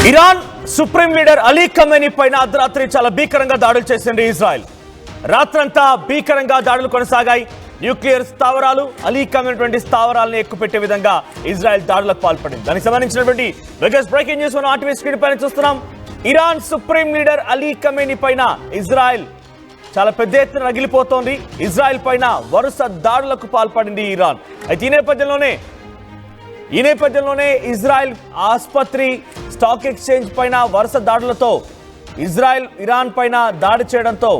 Iran supreme leader Ali Khamenei పైన అర్ధరాత్రి చాలా భీకరంగా దాడులు చేసింది ఇజ్రాయెల్. రాత్రంతా భీకరంగా దాడులు కొనసాగాయి. న్యూక్లియర్ స్థావరాలు, అలీ ఖమేనీ స్థావరాలను ఎక్కుపెట్టే విధంగా ఇజ్రాయెల్ దాడులకు పాల్పడింది. దానికి సంబంధించినటువంటి బిగ్గెస్ట్ బ్రేకింగ్ న్యూస్ మనం ఆర్టీవీ స్క్రీన్ పైన చూస్తున్నాం. Iran supreme leader Ali Khamenei పైన ఇజ్రాయెల్ చాలా పెద్ద ఎత్తున రగిలిపోతోంది. ఇజ్రాయెల్ పైన వరుస దాడులకు పాల్పడింది ఇరాన్. అయితే ఈ నేపథ్యంలోనే ఇజ్రాయెల్ ఆసుపత్రి, స్టాక్ ఎక్స్చేంజ్ పైన వరుస దాడులతో ఇరాన్ పైన దాడి చేయడంతో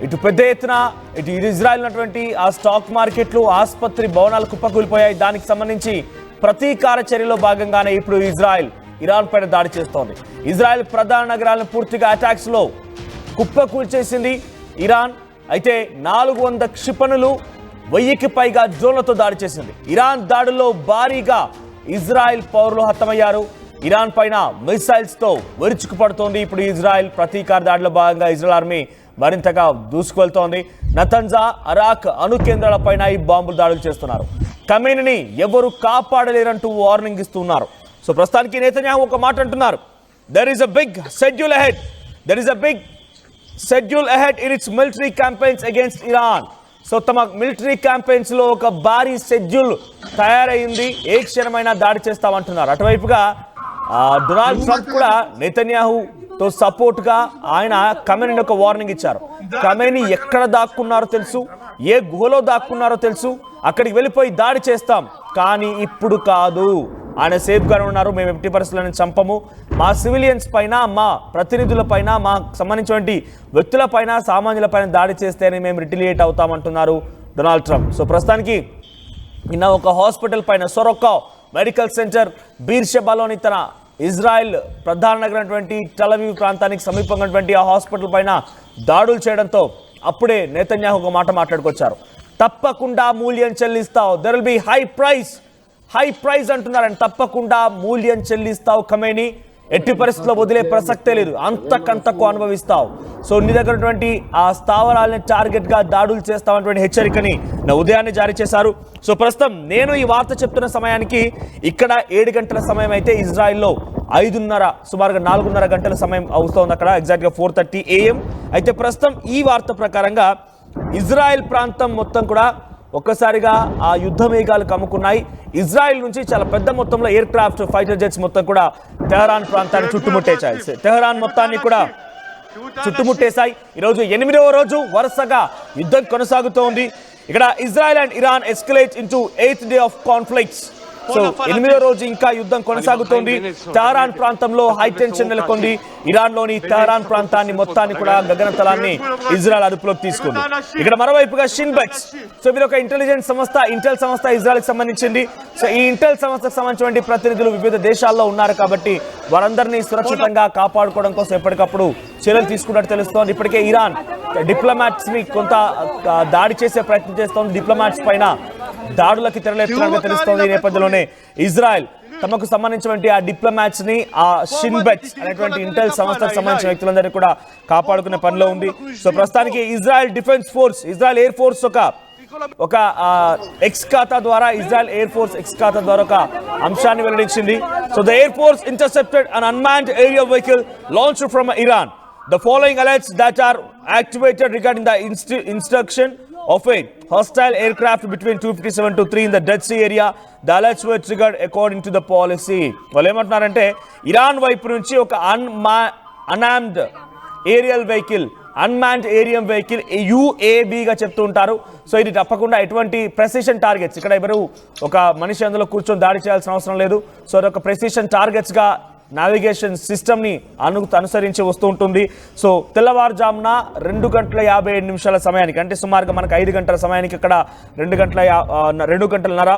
ఇటు పెద్ద ఎత్తున ఇటు ఇజ్రాయెల్ ఉన్నటువంటి ఆ స్టాక్ మార్కెట్లు, ఆసుపత్రి భవనాలు కుప్పకూలిపోయాయి. దానికి సంబంధించి ప్రతీకార చర్యలో భాగంగానే ఇప్పుడు ఇజ్రాయెల్ ఇరాన్ పైన దాడి చేస్తోంది. ఇజ్రాయెల్ ప్రధాన నగరాలను పూర్తిగా అటాక్స్ లో కుప్పకూల్చేసింది ఇరాన్. అయితే 400 క్షిపణులు, 1000కి పైగా డ్రోన్లతో దాడి చేసింది. ఇరాన్ దాడుల్లో భారీగా ఇజ్రాయెల్ పౌరులు హతమయ్యారు. ఇరాన్ పైన మిసైల్స్ తో విరుచుకుపడుతోంది. ఇప్పుడు ఇజ్రాయెల్ ప్రతీకార దాడిలో భాగంగా ఇజ్రాయెల్ ఆర్మీ మరింతగా దూసుకువెళ్తోంది. నతన్జా, అరాక్ అణు కేంద్రాల పైన ఈ బాంబులు దాడులు చేస్తున్నారు. ఖమేనీని ఎవరు కాపాడలేరంటూ వార్నింగ్ ఇస్తున్నారు. సో ప్రస్తుతానికి నెతన్యాహు ఒక మాట అంటున్నారు, there is a big schedule ahead in its military campaigns against Iran. So తమ మిలిటరీ క్యాంపెయిన్స్ లో ఒక భారీ షెడ్యూల్ తయారైంది, ఏ క్షణమైనా దాడి చేస్తామంటున్నారు. అటువైపుగా డొనాల్డ్ ట్రంప్ కూడా నెతన్యాహుతో సపోర్ట్ గా ఆయన ఖమేనీని ఒక వార్నింగ్ ఇచ్చారు. ఖమేనీ ఎక్కడ దాక్కున్నారో తెలుసు, ఏ గుహలో దాక్కున్నారో తెలుసు, అక్కడికి వెళ్ళిపోయి దాడి చేస్తాం, కానీ ఇప్పుడు కాదు. ఆయన సేఫ్ గానే ఉన్నారు, మేము ఎట్టి పరిస్థితులను చంపము, మా సివిలియన్స్ పైన, మా ప్రతినిధుల పైన, మాకు సంబంధించినటువంటి వ్యక్తుల పైన, సామాన్యుల పైన దాడి చేస్తేనే మేము రిటిలియేట్ అవుతామంటున్నారు డొనాల్డ్ ట్రంప్. సో ప్రస్తుతానికి నిన్న ఒక హాస్పిటల్ పైన, సొరొక్కా మెడికల్ సెంటర్ బీర్షెబాలోని తన ఇజ్రాయెల్ ప్రధాన నగరమైనటువంటి టెల్ అవీవ్ ప్రాంతానికి సమీపంగా ఉన్నటువంటి ఆ హాస్పిటల్ పైన దాడులు చేయడంతో అప్పుడే నెతన్యాహు ఒక మాట మాట్లాడుకొచ్చారు. తప్పకుండా మూల్యం చెల్లిస్తావు, there will be high price అంటున్నారని. తప్పకుండా మూల్యం చెల్లిస్తావు ఖమేనీ, ఎట్టి పరిస్థితుల్లో వదిలే ప్రసక్తే లేదు, అంతకంతకు అనుభవిస్తావు. సో నీ దగ్గర ఉన్నటువంటి ఆ స్థావరాలని టార్గెట్ గా దాడులు చేస్తామన్నటువంటి హెచ్చరికని నా ఉదయాన్నే జారీ చేశారు. సో ప్రస్తుతం నేను ఈ వార్త చెప్తున్న సమయానికి ఇక్కడ 7 గంటల సమయం అయితే ఇజ్రాయెల్లో 5:30 సుమారుగా 4:30 గంటల సమయం అవుతోంది అక్కడ, ఎగ్జాక్ట్గా 4:30 AM. అయితే ప్రస్తుతం ఈ వార్త ప్రకారంగా ఇజ్రాయెల్ ప్రాంతం మొత్తం కూడా ఒక్కసారిగా ఆ యుద్ధ మేఘాలు కమ్ముకున్నాయి. ఇజ్రాయెల్ నుంచి చాలా పెద్ద మొత్తంలో ఎయిర్ క్రాఫ్ట్, ఫైటర్ జెట్స్ మొత్తం కూడా టెహరాన్ ప్రాంతాన్ని చుట్టుముట్టేశాయి. టెహరాన్ మొత్తాన్ని కూడా చుట్టుముట్టేశాయి. ఈరోజు 8వ రోజు వరుసగా యుద్ధం కొనసాగుతోంది. ఇక్కడ Israel and Iran escalate into 8th day of conflicts. So 8వ రోజు ఇంకా యుద్ధం కొనసాగుతోంది. టెహరాన్ ప్రాంతంలో హై టెన్షన్ నెలకొంది. ఇరాన్ లోని టెహరాన్ ప్రాంతాన్ని మొత్తాన్ని కూడా గగనతలాన్ని ఇజ్రాయెల్ అదుపులోకి తీసుకుంది. ఇక్కడ మరోవైపుగా షిన్ బెట్స్, సో ఇది ఒక ఇంటెలిజెన్స్ సంస్థ, ఇంటెల్ సంస్థ ఇజ్రాయెల్కి సంబంధించింది. సో ఈ ఇంటెల్ సంస్థకు సంబంధించిన ప్రతినిధులు వివిధ దేశాల్లో ఉన్నారు కాబట్టి వారందరినీ సురక్షితంగా కాపాడుకోవడం కోసం ఎప్పటికప్పుడు చర్యలు తీసుకున్నట్టు తెలుస్తోంది. ఇప్పటికే ఇరాన్ డిప్లొమాట్స్ ని కొంత దాడి చేసే ప్రయత్నం చేస్తోంది. డిప్లొమాట్స్ పైన దాడులకి తెరలేస్తున్నట్టుగా తెలుస్తోంది. ఈ నేపథ్యంలోనే ఇజ్రాయెల్ తమకు సంబంధించినటువంటి ఆ డిప్లొమాట్స్ ని, ఆ షిన్ బెట్స్ అనేటువంటి ఇంటెల్ సంస్థకు సంబంధించిన వ్యక్తులందరినీ కూడా కాపాడుకునే పనిలో ఉంది. సో ప్రస్తుతానికి Israel defence force, Israel air force ఒక ఎక్స్ ఖాతా ద్వారా, ఇజ్రాయెల్ ఎయిర్ ఫోర్స్ ఎక్స్ ఖాతా ద్వారా ఒక అంశాన్ని వెల్లడించింది. So the air force intercepted an unmanned aerial vehicle launched from Iran. The following alerts that are activated regarding the instruction of a hostile aircraft between 2:57 to 3 in the Dead Sea area. The alerts were triggered according to the policy. వాళ్ళు ఏమంటున్నారంటే Iran వైపు నుంచి ఒక unmanned aerial vehicle UAV గా చెప్తూ ఉంటారు. So ఇది తప్పకుండా ఎటువంటి ప్రెసిషన్ టార్గెట్స్, ఇక్కడ ఎవరు ఒక మనిషి అందులో కూర్చొని దాడి చేయాల్సిన అవసరం లేదు. సో అదొక ప్రెసిషన్ టార్గెట్స్ గా నావిగేషన్ సిస్టమ్ ని అనుసరించి వస్తూ ఉంటుంది. సో తెల్లవారుజామున 2:57 సమయానికి, అంటే సుమారుగా మనకు 5 గంటల సమయానికి అక్కడ 2 గంటలన్నర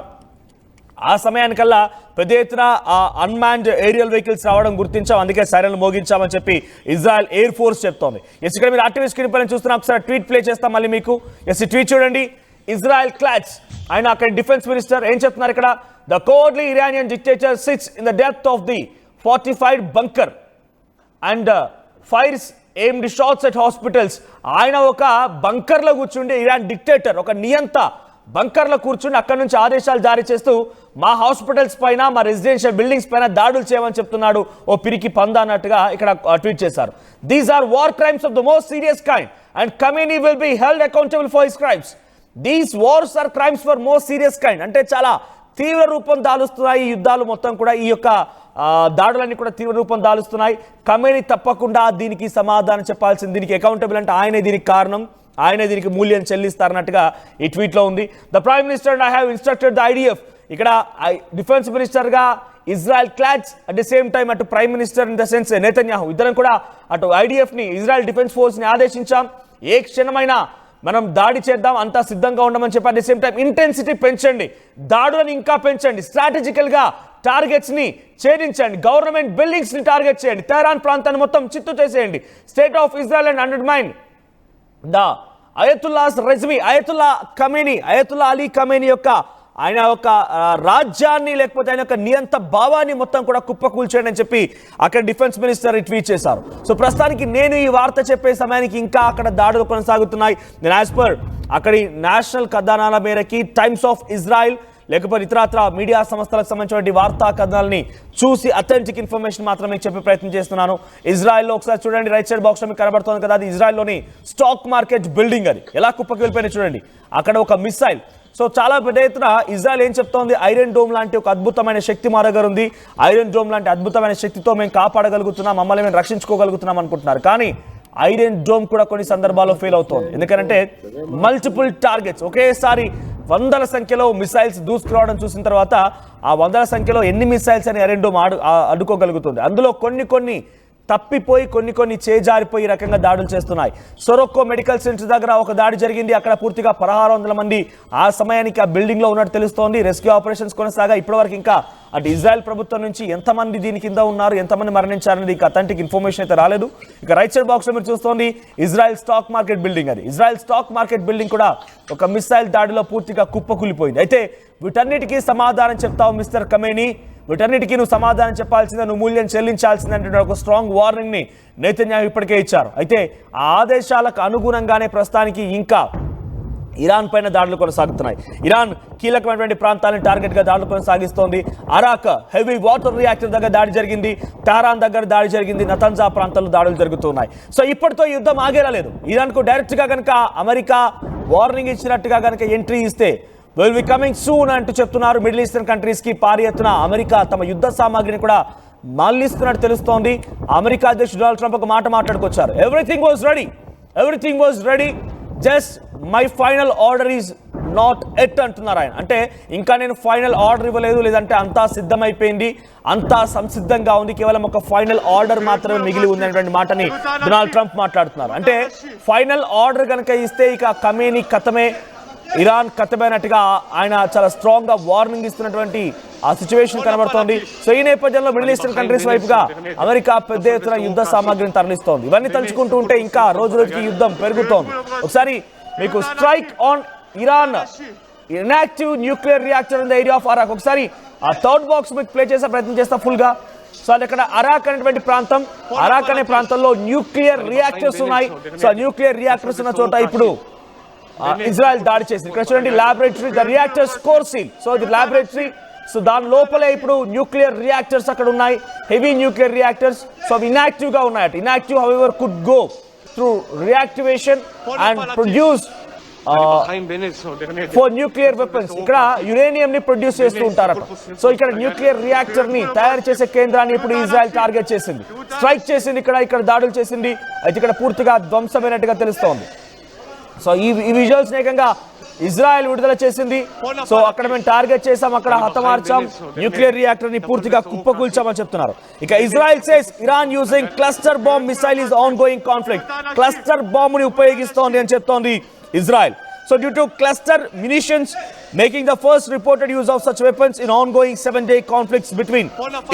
ఆ సమయానికల్లా పెద్ద ఎత్తున ఆ అన్మాన్డ్ ఏరియల్ వెహికల్స్ రావడం గుర్తించాం, అందుకే సైరన్లు మోగించామని చెప్పి ఇజ్రాయెల్ ఎయిర్ ఫోర్స్ చెప్తోంది. ఎస్, ఇక్కడ మీరు ఆర్టీవీ స్క్రీన్ పైన చూస్తున్నాం. ఒకసారి ట్వీట్ ప్లే చేస్తాం మళ్ళీ మీకు. ఎస్, ఈ ట్వీట్ చూడండి. ఇజ్రాయెల్ క్లాట్స్, ఆయన అక్కడ డిఫెన్స్ మినిస్టర్ ఏం చెప్తున్నారు ఇక్కడ, the cowardly Iranian dictator sits in the depth of the fortified bunker and fires aimed shots at hospitals. ఆయన ఒక బంకర్లో కూర్చుండి ఇరాన్ డిక్టేటర్, ఒక నియంత బంకర్లో కూర్చుని అక్కడి నుంచి ఆదేశాలు జారీ చేస్తూ మా హాస్పిటల్స్ పైన, మా రెసిడెన్షియల్ బిల్డింగ్స్ పైన దాడులు చేయమని చెప్తున్నాడు ఓ పిరికి పంద అన్నట్టుగా ఇక్కడ ట్వీట్ చేశారు. These are war crimes of the most serious kind and Khamenei will be held accountable for his crimes. These wars are crimes for most serious kind. అంటే చాలా తీవ్ర రూపం దాలుస్తున్నాయి ఈ యుద్ధాలు మొత్తం కూడా, ఈ యొక్క దాడులన్నీ కూడా తీవ్ర రూపం దాలుస్తున్నాయి. Khamenei తప్పకుండా దీనికి సమాధానం చెప్పాల్సింది, దీనికి అకౌంటబుల్ అంటే ఆయనే దీనికి కారణం, ఆయనే దీనికి మూల్యం చెల్లిస్తారన్నట్టుగా ఈ ట్వీట్లో ఉంది. The prime minister and I have instructed the IDF, ఇక్కడ డిఫెన్స్ మినిస్టర్గా ఇజ్రాయెల్ క్లాడ్స్, అట్ ది సేమ్ టైం అటు prime minister in the sense Netanyahu, ఇద్దరం కూడా అటు IDFని, ఇజ్రాయెల్ డిఫెన్స్ ఫోర్స్ని ఆదేశించాం, ఏ క్షణమైనా మనం దాడి చేద్దాం, అంతా సిద్ధంగా ఉండమని చెప్పి at the same time intensity పెంచండి, దాడులను ఇంకా పెంచండి, స్ట్రాటజికల్గా టార్గెట్స్ని ఛేదించండి, గవర్నమెంట్ బిల్డింగ్స్ని టార్గెట్ చేయండి, తెహరాన్ ప్రాంతాన్ని మొత్తం చిత్తు చేసేయండి, state of Israel and undermine the Ayatollahs regime, Ayatollah Khamenei, Ayatollah Ali Khamenei యొక్క ఆయన యొక్క రాజ్యాన్ని లేకపోతే ఆయన యొక్క నియంత భావాన్ని మొత్తం కూడా కుప్పకూల్చేయండి అని చెప్పి అక్కడ డిఫెన్స్ మినిస్టర్ ట్వీట్ చేశారు. సో ప్రస్తుతానికి నేను ఈ వార్త చెప్పే సమయానికి ఇంకా అక్కడ దాడులు కొనసాగుతున్నాయి. నేను యాజ్ పర్ అక్కడి నేషనల్ కథనాల మేరకి టైమ్స్ ఆఫ్ ఇజ్రాయిల్ లేకపోతే ఇతరత్ర మీడియా సంస్థలకు సంబంధించిన వార్తా కథనాలని చూసి అథెంటిక్ ఇన్ఫర్మేషన్ మాత్రమే చెప్పే ప్రయత్నం చేస్తున్నాను. ఇజ్రాయెల్లో ఒకసారి చూడండి, రైట్ సైడ్ బాక్స్లో మీకు కనబడుతుంది కదా, అది ఇజ్రాయెల్లోని స్టాక్ మార్కెట్ బిల్డింగ్, అది ఎలా కుప్పకి వెళ్ళిపోయినా చూడండి. అక్కడ ఒక మిసైల్, సో చాలా పెద్ద ఎత్తున ఇజ్రాయెల్ ఏం చెప్తోంది, ఐరన్ డోమ్ లాంటి ఒక అద్భుతమైన శక్తి మా దగ్గర ఉంది, ఐరన్ డోమ్ లాంటి అద్భుతమైన శక్తితో మేము కాపాడగలుగుతున్నాం, మమ్మల్ని మేము రక్షించుకోగలుగుతున్నాం అనుకుంటున్నారు. కానీ ఐరన్ డోమ్ కూడా కొన్ని సందర్భాల్లో ఫెయిల్ అవుతోంది. ఎందుకంటే మల్టిపుల్ టార్గెట్స్, ఒకేసారి వందల సంఖ్యలో మిసైల్స్ దూసుకురావడం చూసిన తర్వాత ఆ వందల సంఖ్యలో ఎన్ని మిసైల్స్ అని ఐరన్ డోమ్ అడ్డుకోగలుగుతుంది. అందులో కొన్ని తప్పిపోయి కొన్ని చేజారిపోయి రకంగా దాడులు చేస్తున్నాయి. సొరొక్కో మెడికల్ సెంటర్ దగ్గర ఒక దాడి జరిగింది, అక్కడ పూర్తిగా 1600 మంది ఆ సమయానికి ఆ బిల్డింగ్లో ఉన్నట్టు తెలుస్తోంది. రెస్క్యూ ఆపరేషన్స్ కొనసాగా ఇప్పటివరకు ఇంకా అటు ఇజ్రాయెల్ ప్రభుత్వం నుంచి ఎంతమంది దీని కింద ఉన్నారు, ఎంతమంది మరణించారనేది ఇంకా అథెంటిక్ ఇన్ఫర్మేషన్ అయితే రాలేదు. ఇక రైట్ సైడ్ బాక్స్లో మీరు చూస్తోంది ఇజ్రాయెల్ స్టాక్ మార్కెట్ బిల్డింగ్, అది ఇజ్రాయెల్ స్టాక్ మార్కెట్ బిల్డింగ్ కూడా ఒక మిసైల్ దాడిలో పూర్తిగా కుప్పకూలిపోయింది. అయితే వీటన్నిటికీ సమాధానం చెప్తావు మిస్టర్ ఖమేనీ, వీటన్నిటికీ నువ్వు సమాధానం చెప్పాల్సిందే, నువ్వు మూల్యం చెల్లించాల్సిందే ఒక స్ట్రాంగ్ వార్నింగ్ని నెతన్యాహు ఇప్పటికే ఇచ్చారు. అయితే ఆ ఆదేశాలకు అనుగుణంగానే ప్రస్తుతానికి ఇంకా ఇరాన్ పైన దాడులు కొనసాగుతున్నాయి. ఇరాన్ కీలకమైనటువంటి ప్రాంతాలను టార్గెట్గా దాడులు కొనసాగిస్తోంది. అరాక్ హెవీ వాటర్ రియాక్టర్ దగ్గర దాడి జరిగింది, తెహరాన్ దగ్గర దాడి జరిగింది, నతన్జా ప్రాంతాల్లో దాడులు జరుగుతున్నాయి. సో ఇప్పటితో యుద్ధం ఆగేలా లేదు. ఇరాన్కు డైరెక్ట్గా కనుక అమెరికా వార్నింగ్ ఇచ్చినట్టుగా కనుక ఎంట్రీ ఇస్తే విల్ బి కమింగ్ సూన్ అంటూ చెప్తున్నారు. మిడిల్ ఈస్టర్న్ కంట్రీస్కి భారీ ఎత్తున అమెరికా తమ యుద్ధ సామాగ్రిని కూడా మళ్లిస్తున్నట్టు తెలుస్తోంది. అమెరికా అధ్యక్షుడు డొనాల్డ్ ట్రంప్ ఒక మాట మాట్లాడుకొచ్చారు, everything was ready, just my final order is not yet అంటున్నారు ఆయన. అంటే ఇంకా నేను ఫైనల్ ఆర్డర్ ఇవ్వలేదు, లేదంటే అంతా సిద్ధమైపోయింది, అంతా సంసిద్ధంగా ఉంది, కేవలం ఒక ఫైనల్ ఆర్డర్ మాత్రమే మిగిలి ఉంది అనేటువంటి మాటని డొనాల్డ్ ట్రంప్ మాట్లాడుతున్నారు. అంటే ఫైనల్ ఆర్డర్ కనుక ఇస్తే ఇక ఖమేనీ కథమే, ఇరాన్ కథమైనట్టుగా ఆయన చాలా స్ట్రాంగ్ గా వార్నింగ్ ఇస్తున్నటువంటి ఆ సిచ్యువేషన్ కనబడుతోంది. సో ఈ నేపథ్యంలో మిడిల్ ఈస్టర్న్ కంట్రీస్ వైపుగా అమెరికా పెద్ద ఎత్తున యుద్ధ సామాగ్రిని తరలిస్తోంది. ఇవన్నీ తలుచుకుంటూ ఉంటే ఇంకా రోజు రోజుకి యుద్ధం పెరుగుతోంది. ఒకసారి మీకు strike on Iran inactive nuclear reactor in the area of Arak, ఒకసారి ఆ థర్డ్ బాక్స్ మీకు ప్లే చేసే ప్రయత్నం చేస్తా ఫుల్ గా. సో అది ఇక్కడ అరాక్ అనేటువంటి ప్రాంతం, అరాక్ అనే ప్రాంతంలో న్యూక్లియర్ రియాక్టర్స్ ఉన్నాయి. సో న్యూక్లియర్ రియాక్టర్స్ ఉన్న చోట ఇప్పుడు ఇజ్రాయెల్ దాడి చేసింది. ఇక్కడ చూడండి laboratory, the reactors core seal. So ఇది ల్యాబొరేటరీ, సో దాని లోపలే ఇప్పుడు న్యూక్లియర్ రియాక్టర్స్ అక్కడ ఉన్నాయి, హెవీ న్యూక్లియర్ రియాక్టర్స్. సో అవి ఇన్యాక్టివ్ గా ఉన్నాయట. Inactive however could go through reactivation and produce for nuclear weapons. ఇక్కడ యురేనియం ని ప్రొడ్యూస్ చేస్తూ ఉంటారట. సో ఇక్కడ న్యూక్లియర్ రియాక్టర్ ని తయారు చేసే కేంద్రాన్ని ఇప్పుడు ఇజ్రాయెల్ టార్గెట్ చేసింది, స్ట్రైక్ చేసింది, ఇక్కడ దాడులు చేసింది. అయితే ఇక్కడ పూర్తిగా ధ్వంసమైనట్టుగా తెలుస్తోంది. సో ఈ విజువల్స్ ఏకంగా ఇజ్రాయెల్ విడుదల చేసింది. సో అక్కడ మేము టార్గెట్ చేసాం, అక్కడ హతమార్చాం, న్యూక్లియర్ రియాక్టర్ ని పూర్తిగా కుప్పకూల్చామని చెప్తున్నారు. ఇక Israel says Iran using cluster bomb missile is on going conflict. Cluster bomb ని ఉపయోగిస్తోంది అని చెప్తోంది Israel. So due to cluster munitions making the first reported use of such weapons in ongoing 7-day conflicts between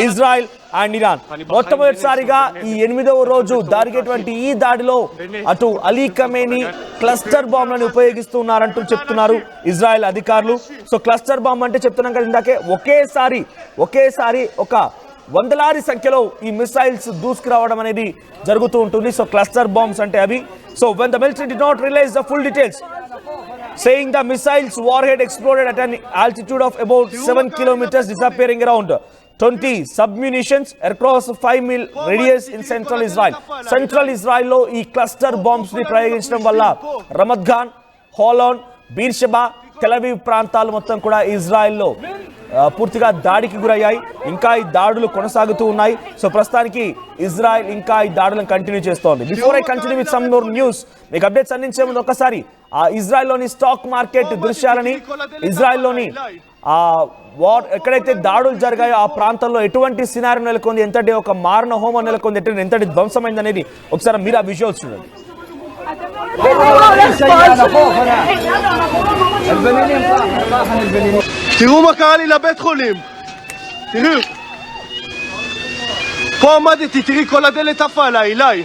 Israel and Iran. మొట్టమొదటిసారిగా ఈ 8వ రోజు జరిగేటువంటి ఈ దాడిలో అటు అలీ ఖమేనీ క్లస్టర్ బాంబ్లను ఉపయోగిస్తున్నారంటూ చెప్తున్నారు ఇజ్రాయెల్ అధికారులు. సో క్లస్టర్ బాంబ్ అంటే చెప్తున్నాం కదా ఇందాకే, ఒకేసారి ఒక వందలాది సంఖ్యలో ఈ మిసైల్స్ దూసుకురావడం అనేది జరుగుతూ ఉంటుంది. సో క్లస్టర్ బాంబ్స్ అంటే అవి. So when the military did not realize the full details saying the missile's warhead exploded at an altitude of about 7 kilometers, disappearing around 20 submunitions across 5 mil radius in central Israel. Central Israel lo ee cluster bombs ni prayoginచడం వల్ల Ramat Gan, Holon, Beersheba, Tel Aviv ప్రాంతాలు మొత్తం కూడా ఇజ్రాయెల్లో పూర్తిగా దాడికి గురయ్యాయి. ఇంకా ఈ దాడులు కొనసాగుతూ ఉన్నాయి. సో ప్రస్తుతానికి ఇజ్రాయెల్ ఇంకా ఈ దాడులను కంటిన్యూ చేస్తోంది. Before I continue with some more news, మీకు అప్డేట్స్ అందించే ముందు ఒకసారి ఆ ఇజ్రాయెల్లోని స్టాక్ మార్కెట్ దృశ్యాలని, ఇజ్రాయెల్లోని ఎక్కడైతే దాడులు జరిగాయో ఆ ప్రాంతంలో ఎటువంటి సినారీ నెలకొంది, ఎంతటి ఒక మారణ హోమం నెలకొంది, ఎంతటి ధ్వంసమైంది అనేది ఒకసారి మీరు ఆ విజువల్స్ చూడండి. תראו מה קרה לי לבית חולים, תראו, פה עמדתי, תראי כל הדלת עפה עליי, אליי,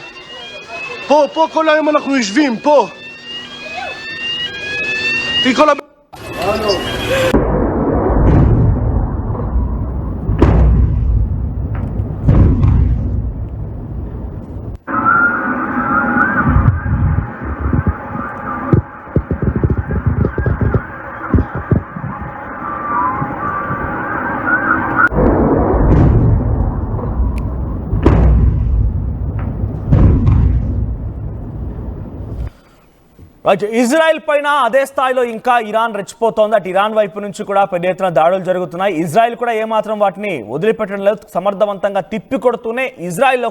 פה כל היום אנחנו יושבים, פה, תראי כל ఇజ్రాయెల్ పైన అదే స్థాయిలో ఇంకా ఇరాన్ రెచ్చిపోతోంది. అటు ఇరాన్ వైపు నుంచి కూడా పెద్ద ఎత్తున దాడులు జరుగుతున్నాయి. ఇజ్రాయెల్ కూడా ఏమాత్రం వాటిని వదిలిపెట్టడం లేదు, సమర్థవంతంగా తిప్పి కొడుతూనే ఇజ్రాయెల్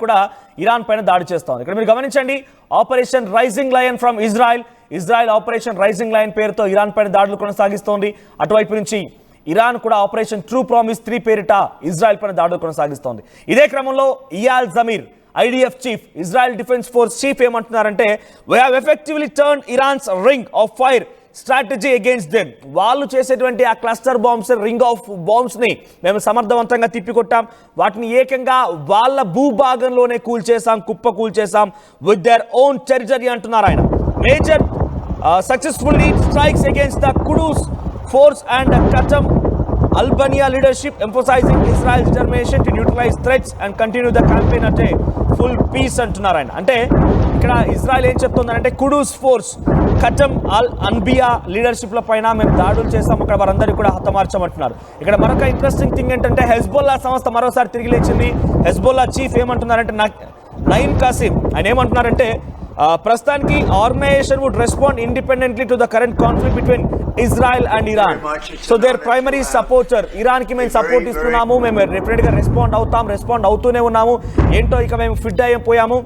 కూడా ఇరాన్ పైన దాడి చేస్తోంది. ఇక్కడ మీరు గమనించండి, Operation Rising Lion from Israel Operation Rising Lion పేరుతో ఇరాన్ పైన దాడులు కొనసాగిస్తోంది. అటువైపు నుంచి ఇరాన్ కూడా ఆపరేషన్ ట్రూ ప్రామిస్ 3 పేరిట ఇజ్రాయెల్ పైన దాడులు కొనసాగిస్తోంది. ఇదే క్రమంలో Eyal Zamir, IDF chief, Israel defence force chief ఏమంటున్నారంటే, we have effectively turned Iran's ring of fire strategy against them. వాళ్ళు చేసేటువంటి ఆ cluster bombs, ring of bombs ని మేము సమర్థవంతంగా తిప్పికొట్టాం. వాటిని ఏకంగా వాళ్ళ భూభాగంలోనే కుప్ప కూల్చేసాం with their own territory అంటున్నారు ఆయన. Major successfully strikes against the Quds force and Qatam Albania leadership, emphasizing Israel's determination to neutralize threats and continue the campaign at a full peace అంటున్నారు ఆయన. అంటే ఇక్కడ ఇజ్రాయెల్ ఏం చెప్తుందంటే, కుడూస్ ఫోర్స్, ఖటమ్ అల్ అన్బియా లీడర్షిప్ల పైన మేము దాడులు చేస్తాం, అక్కడ వారందరినీ కూడా హతమార్చామంటున్నారు. ఇక్కడ మరొక ఇంట్రెస్టింగ్ థింగ్ ఏంటంటే, హెజ్బొల్లా సంస్థ మరోసారి తిరిగి లేచింది. హెజ్బొల్లా చీఫ్ ఏమంటున్నారంటే, నయీం కాసిం, ఆయన ఏమంటున్నారంటే, ప్రస్తుతానికి organisation would respond independently to the current conflict between Israel and Iran. So their primary supporter, Iran కి మేము సపోర్ట్ ఇస్తున్నాము, మేము డెఫినెట్ గా రెస్పాండ్ అవుతూనే ఉన్నాము. ఏంటో ఇక మేము ఫిట్ అయిపోయాము,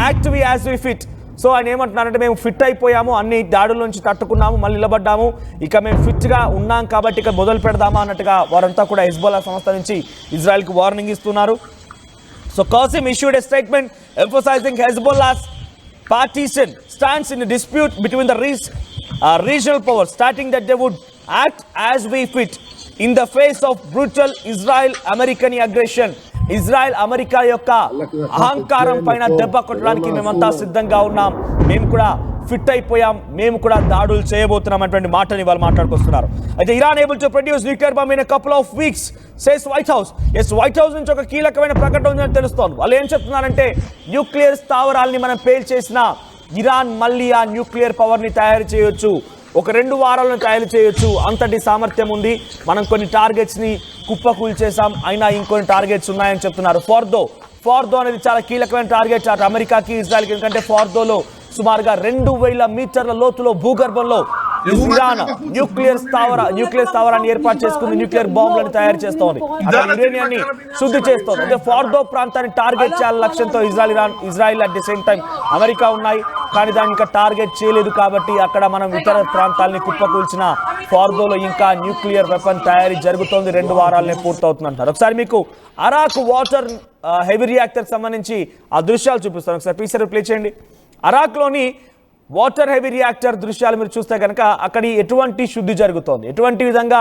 act we as we fit. So ఆయన ఏమంటున్నారంటే, మేము ఫిట్ అయిపోయాము, అన్ని దాడుల నుంచి తట్టుకున్నాము, మళ్ళీ నిలబడ్డాము, ఇక మేము ఫిట్ గా ఉన్నాం కాబట్టి ఇక మొదలు పెడదామా అన్నట్టుగా వారంతా కూడా హెజ్బొల్లా సంస్థ నుంచి ఇజ్రాయెల్ కి వార్నింగ్ ఇస్తున్నారు. So Qassem issued a statement emphasizing Hezbollah's partisan stance in a dispute between the regional powers, stating that they would act as we fit in the face of brutal Israel-American aggression. Israel America యొక్క అహంకారం పైన దెబ్బ కొట్టడానికి మేమంతా సిద్ధంగా ఉన్నాం, మేము కూడా ఫిట్ అయిపోయాం, మేము కూడా దాడులు చేయబోతున్నాం అటువంటి మాటని వాళ్ళు మాట్లాడుకొస్తున్నారు. అయితే Iran able to produce nuclear bomb in couple of weeks says white house. White house నుంచి ఒక కీలకమైన ప్రకటన ఉందని తెలుస్తోంది. వాళ్ళు ఏం చెప్తున్నారంటే, న్యూక్లియర్ స్థావరాల్ని మనం పేల్చేసిన ఇరాన్ మళ్ళీ ఆ న్యూక్లియర్ పవర్ని తయారు చేయొచ్చు, ఒక 2 వారాలను తయారు చేయొచ్చు, అంతటి సామర్థ్యం ఉంది. మనం కొన్ని టార్గెట్స్ని కుప్పకూల్చేసాం, అయినా ఇంకొన్ని టార్గెట్స్ ఉన్నాయని చెప్తున్నారు. ఫార్దో అనేది చాలా కీలకమైన టార్గెట్ అటు అమెరికాకి, ఇజ్రాయెల్కి. ఎందుకంటే ఫార్దోలో సుమారుగా 2000 మీటర్ల లోతులో భూగర్భంలో ఇరాన్ న్యూక్లియర్ స్థావరాన్ని ఏర్పాటు చేసుకుని న్యూక్లియర్ బాంబులను తయారు చేస్తోంది, అక్కడ యురేనియాన్ని శుద్ధి చేస్తోంది. అంటే ఫార్దో ప్రాంతాన్ని టార్గెట్ చేయాల లక్ష్యంతో Israel at the same time America ఉన్నాయి, కానీ దాన్ని ఇంకా టార్గెట్ చేయలేదు. కాబట్టి అక్కడ మనం ఇతర ప్రాంతాలని కుప్పకూల్చిన ఫార్దోలో ఇంకా న్యూక్లియర్ వెపన్ తయారీ జరుగుతోంది, 2 వారాలనే పూర్తవుతుందంటారు. ఒకసారి మీకు అరాక్ వాటర్ హెవీ రియాక్టర్ సంబంధించి ఆ దృశ్యాలు చూపిస్తాను, ఒకసారి పీసర్ ప్లే చేయండి. అరాక్లోని వాటర్ హెవీ రియాక్టర్ దృశ్యాలు మీరు చూస్తే కనుక అక్కడ ఎటువంటి శుద్ధి జరుగుతోంది, ఎటువంటి విధంగా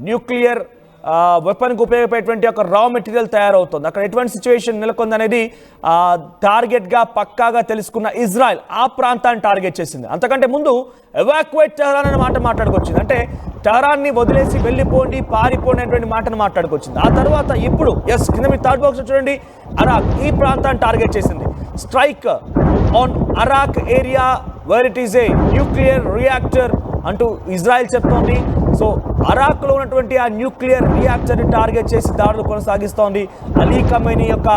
న్యూక్లియర్ వెపన్కి ఉపయోగపడేటువంటి ఒక రా మెటీరియల్ తయారవుతుంది, అక్కడ ఎటువంటి సిచ్యువేషన్ నెలకొందనేది టార్గెట్గా పక్కాగా తెలుసుకున్న ఇజ్రాయెల్ ఆ ప్రాంతాన్ని టార్గెట్ చేసింది. అంతకంటే ముందు ఎవాక్యుయేట్ టెహరాన్ అనే మాట మాట్లాడుకొచ్చింది, అంటే టెహరాన్ని వదిలేసి వెళ్ళిపోండి, పారిపోండి అనేటువంటి మాటను మాట్లాడుకొచ్చింది. ఆ తర్వాత ఇప్పుడు కింద మీ థర్డ్ బాక్స్ చూడండి, అరాక్ ఈ ప్రాంతాన్ని టార్గెట్ చేసింది. Strike on Arak area where it is a nuclear reactor అంటూ ఇజ్రాయెల్ చెప్తోంది. సో అరాక్లో ఉన్నటువంటి ఆ న్యూక్లియర్ రియాక్టర్ని టార్గెట్ చేసి దాడులు కొనసాగిస్తోంది. అలీ ఖమేనీ యొక్క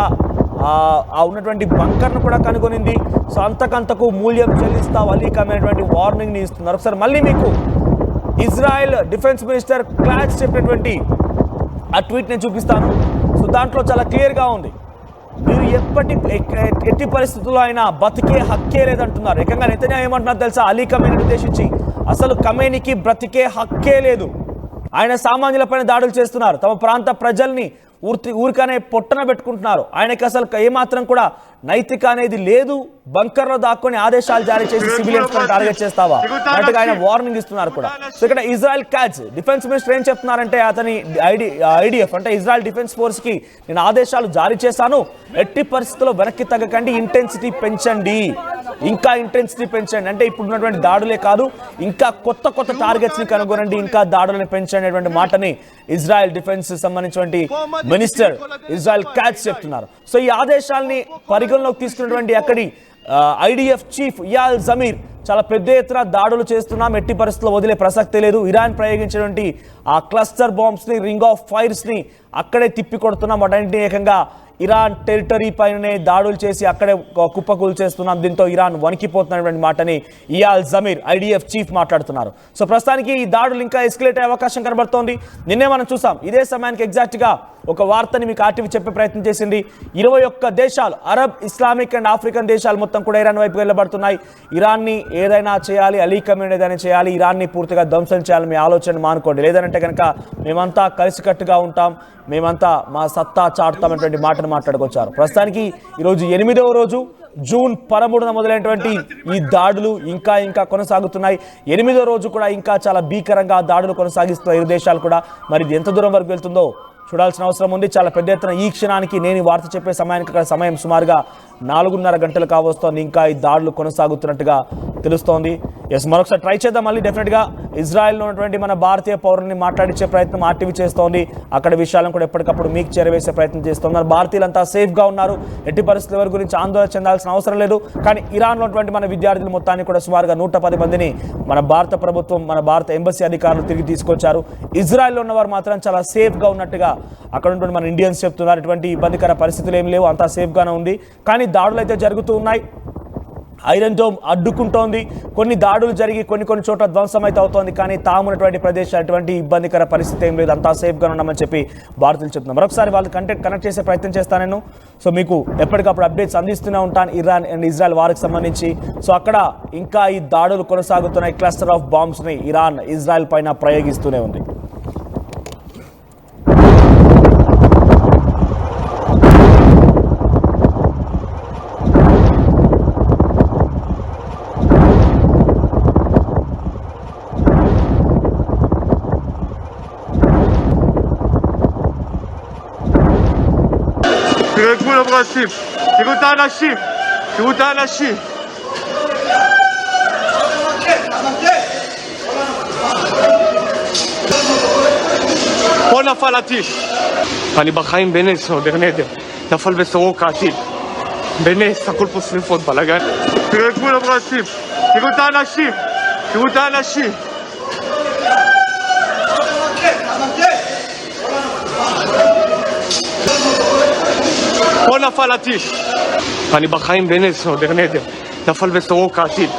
ఆ ఉన్నటువంటి బంకర్ను కూడా కనుగొనింది. సో అంతకంతకు మూల్యం చెల్లిస్తావు అలీ ఖమేనీ అనేటువంటి వార్నింగ్ని ఇస్తున్నారు. ఒకసారి మళ్ళీ మీకు ఇజ్రాయెల్ డిఫెన్స్ మినిస్టర్ క్లాచ్ చెప్పినటువంటి ఆ ట్వీట్ నేను చూపిస్తాను. సో దాంట్లో చాలా క్లియర్గా ఉంది, మీరు ఎట్టి పరిస్థితుల్లో అయినా బతికే హక్కే లేదంటున్నారు. ఏకంగా నెతన్యాహు ఏమంటున్నారు తెలుసా? అలీ ఖమేనీని ఉద్దేశించి, అసలు ఖమేనీకి బ్రతికే హక్కే లేదు, ఆయన సామాన్యులపైన దాడులు చేస్తున్నారు, తమ ప్రాంత ప్రజల్ని ఊరికనే పొట్టన పెట్టుకుంటున్నారు, ఆయనకి అసలు ఏమాత్రం కూడా నైతిక అనేది లేదు, బంకర్లో దాక్కొని ఆదేశాలు జారీ చేసి సివిలియన్స్ పైన టార్గెట్ చేస్తావా అన్నట్టుగా ఆయన వార్నింగ్ ఇస్తున్నారు కూడా. సో ఇక్కడ ఇజ్రాయెల్ క్యాచ్ డిఫెన్స్ మినిస్టర్ ఏం చెప్తున్నారంటే, అతని ఐడిఎఫ్ అంటే ఇజ్రాయెల్ డిఫెన్స్ ఫోర్స్ కి నేను ఆదేశాలు జారీ చేశాను, ఎట్టి పరిస్థితుల్లో వెనక్కి తగ్గకండి, ఇంటెన్సిటీ పెంచండి, ఇంకా ఇంటెన్సిటీ పెంచండి, అంటే ఇప్పుడు ఉన్నటువంటి దాడులే కాదు ఇంకా కొత్త టార్గెట్స్ ని కనుగొనండి, ఇంకా దాడులను పెంచండి అనేటువంటి మాటని ఇజ్రాయెల్ డిఫెన్స్ సంబంధించినటువంటి మినిస్టర్ ఇజ్రాయెల్ క్యాచ్ చెప్తున్నారు. సో ఈ ఆదేశాలని పరిగణలోకి తీసుకున్నటువంటి అక్కడి ఐడిఎఫ్ చీఫ్ ఇయాల్ జమీర్ చాలా పెద్ద ఎత్తున దాడులు చేస్తున్నాం, ఎట్టి పరిస్థితుల్లో వదిలే ప్రసక్తే లేదు, ఇరాన్ ప్రయోగించినటువంటి ఆ క్లస్టర్ బాంబ్స్ని, రింగ్ ఆఫ్ ఫైర్స్ని అక్కడే తిప్పి కొడుతున్నాం, వాటన్నింటినీ ఏకంగా ఇరాన్ టెరిటరీ పైననే దాడులు చేసి అక్కడే కుప్పకూలు చేస్తున్నాం, దీంతో ఇరాన్ వణికిపోతున్నటువంటి మాటని ఇయాల్ జమీర్ ఐడిఎఫ్ చీఫ్ మాట్లాడుతున్నారు. సో ప్రస్తుతానికి ఈ దాడులు ఇంకా ఎస్కలేట్ అయ్యే అవకాశం కనబడుతోంది. నిన్నే మనం చూసాం ఇదే సమయానికి ఎగ్జాక్ట్గా ఒక వార్తని మీకు ఆర్టీవీ చెప్పే ప్రయత్నం చేసింది. 21 దేశాలు, అరబ్, ఇస్లామిక్ అండ్ ఆఫ్రికన్ దేశాలు మొత్తం కూడా ఇరాన్ వైపు వెళ్ళబడుతున్నాయి. ఇరాన్ని ఏదైనా చేయాలి, అలీ ఖమేనీ ఏదైనా చేయాలి, ఇరాన్ని పూర్తిగా ధ్వంసం చేయాలి, మీ ఆలోచన మానుకోండి, లేదంటే కనుక మేమంతా కలిసికట్టుగా ఉంటాం, మేమంతా మా సత్తా చాటుతామనేటువంటి మాటను మాట్లాడుకొచ్చారు. ప్రస్తుతానికి ఈరోజు 8వ రోజు, జూన్ 13న మొదలైనటువంటి ఈ దాడులు ఇంకా కొనసాగుతున్నాయి. 8వ రోజు కూడా ఇంకా చాలా భీకరంగా దాడులు కొనసాగిస్తున్న ఇరు దేశాలు కూడా. మరి ఇది ఎంత దూరం వరకు వెళ్తుందో చూడాల్సిన అవసరం ఉంది. చాలా పెద్ద ఎత్తున ఈ క్షణానికి నేను ఈ వార్త చెప్పే సమయానికి అక్కడ సమయం సుమారుగా 4:30 గంటలు కావస్తోంది. ఇంకా ఈ దాడులు కొనసాగుతున్నట్టుగా తెలుస్తోంది. ఎస్, మరొకసారి ట్రై చేద్దాం మళ్ళీ. డెఫినెట్గా ఇజ్రాయెల్లో ఉన్నటువంటి మన భారతీయ పౌరుల్ని మాట్లాడించే ప్రయత్నం ఆర్టీవీ చేస్తోంది. అక్కడ విషయాలను కూడా ఎప్పటికప్పుడు మీకు చేరవేసే ప్రయత్నం చేస్తోంది. మన భారతీయులంతా సేఫ్గా ఉన్నారు, ఎట్టి పరిస్థితుల ఎవరి గురించి ఆందోళన చెందాల్సిన అవసరం లేదు. కానీ ఇరాన్లో ఉన్నటువంటి మన విద్యార్థులు మొత్తాన్ని కూడా సుమారుగా 110 మందిని మన భారత ప్రభుత్వం, మన భారత ఎంబసీ అధికారులు తిరిగి తీసుకొచ్చారు. ఇజ్రాయెల్లో ఉన్నవారు మాత్రం చాలా సేఫ్గా ఉన్నట్టుగా అక్కడ ఉన్నటువంటి మన ఇండియన్స్ చెప్తున్నారు. ఎటువంటి ఇబ్బందికర పరిస్థితులు ఏమి లేవు, అంతా సేఫ్గానే ఉంది. కానీ దాడులు అయితే జరుగుతూ ఉన్నాయి. ఐరన్ డోమ్ అడ్డుకుంటోంది, కొన్ని దాడులు జరిగి కొన్ని చోట్ల ధ్వంసం అయితే అవుతోంది. కానీ తామున్నటువంటి ప్రదేశాలు ఎటువంటి ఇబ్బందికర పరిస్థితి ఏం లేదు, అంతా సేఫ్గా ఉన్నామని చెప్పి భారతీయులు చెప్తున్నారు. మరొకసారి వాళ్ళు కనెక్ట్ చేసే ప్రయత్నం చేస్తాను నేను. సో మీకు ఎప్పటికప్పుడు అప్డేట్స్ అందిస్తూనే ఉంటాను ఇరాన్ అండ్ ఇజ్రాయెల్ వారికి సంబంధించి. సో అక్కడ ఇంకా ఈ దాడులు కొనసాగుతున్నాయి. క్లస్టర్ ఆఫ్ బాంబ్స్ని ఇరాన్ ఇజ్రాయెల్ పైన ప్రయోగిస్తూనే ఉంది. תראו את כולם רצים, תראו את האנשים, תראו את האנשים. פה נפל הטיל. אני בחיים בנס, עובר נדר. נפל בסורוקה הטיל. בנס, הכל פה שריפות, בלגן. תראו את כולם רצים, תראו את האנשים, תראו את האנשים. פה נפל הטיל. אני בחיים בנס, עובר נדר. נפל בסורוקה הטיל.